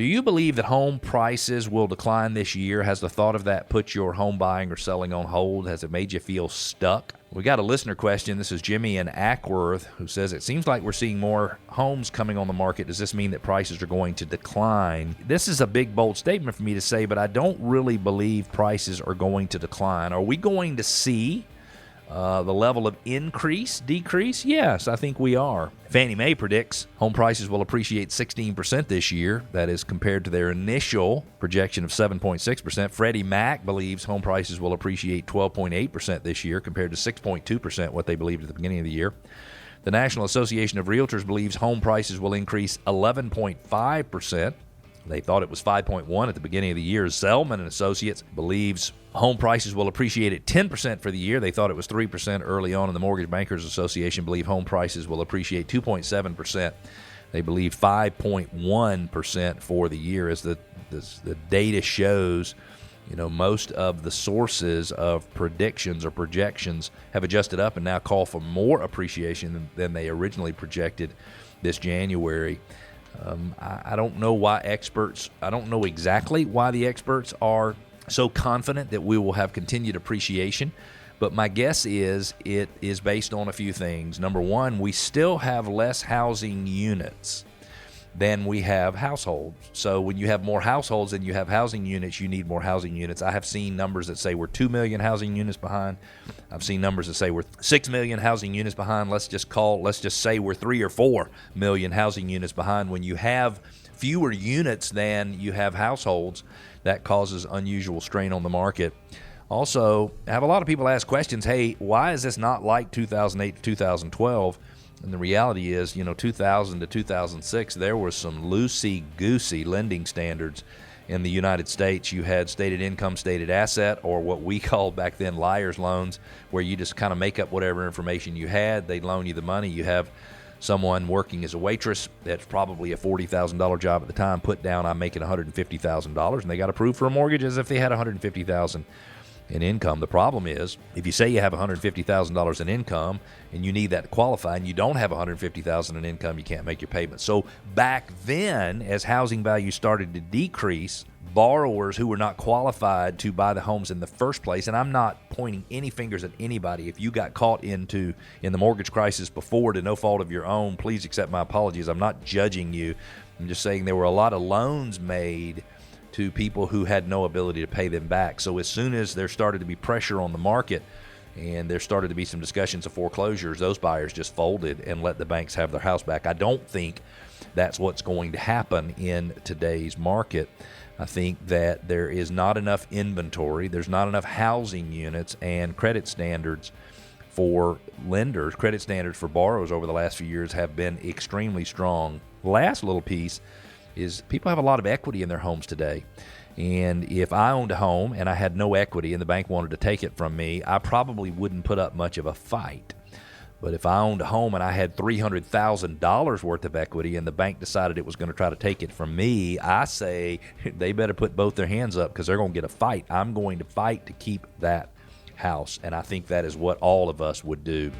Do you believe that home prices will decline this year? Has the thought of that put your home buying or selling on hold? Has it made you feel stuck? We got a listener question. This is Jimmy in Ackworth, who says, it seems like we're seeing more homes coming on the market. Does this mean that prices are going to decline? This is a big, bold statement for me to say, but I don't really believe prices are going to decline. Are we going to see the level of decrease? Yes, I think we are. Fannie Mae predicts home prices will appreciate 16% this year. That is compared to their initial projection of 7.6%. Freddie Mac believes home prices will appreciate 12.8% this year compared to 6.2% what they believed at the beginning of the year. The National Association of Realtors believes home prices will increase 11.5%. They thought it was 5.1 at the beginning of the year. Zelman and Associates believes home prices will appreciate at 10% for the year. They thought it was 3% early on, and the Mortgage Bankers Association believe home prices will appreciate 2.7%. They believe 5.1% for the year. As the data shows, most of the sources of predictions or projections have adjusted up and now call for more appreciation than they originally projected this January. I don't know I don't know exactly why the experts are so confident that we will have continued appreciation, but my guess is it is based on a few things. Number one, we still have less housing units than we have households. So when you have more households than you have housing units, you need more housing units. I have seen numbers that say we're 2 million housing units behind. I've seen numbers that say we're 6 million housing units behind. Let's just say we're 3 or 4 million housing units behind. When you have fewer units than you have households, that causes unusual strain on the market. Also, I have a lot of people ask questions, hey, why is this not like 2008 to 2012? And the reality is, 2000 to 2006, there were some loosey-goosey lending standards in the United States. You had stated income, stated asset, or what we called back then liar's loans, where you just kind of make up whatever information you had. They'd loan you the money. You have someone working as a waitress that's probably a $40,000 job at the time, put down, I'm making $150,000, and they got approved for a mortgage as if they had $150,000 in income. The problem is, if you say you have $150,000 in income and you need that to qualify, and you don't have $150,000 in income, you can't make your payment. So back then, as housing values started to decrease, borrowers who were not qualified to buy the homes in the first place, and I'm not pointing any fingers at anybody. If you got caught in the mortgage crisis before to no fault of your own, please accept my apologies. I'm not judging you. I'm just saying there were a lot of loans made to people who had no ability to pay them back. So as soon as there started to be pressure on the market and there started to be some discussions of foreclosures, those buyers just folded and let the banks have their house back. I don't think that's what's going to happen in today's market. I think that there is not enough inventory, there's not enough housing units, and credit standards for lenders, credit standards for borrowers over the last few years have been extremely strong. Last little piece is people have a lot of equity in their homes today. And if I owned a home and I had no equity and the bank wanted to take it from me, I probably wouldn't put up much of a fight. But if I owned a home and I had $300,000 worth of equity and the bank decided it was going to try to take it from me, I say they better put both their hands up because they're going to get a fight. I'm going to fight to keep that house. And I think that is what all of us would do.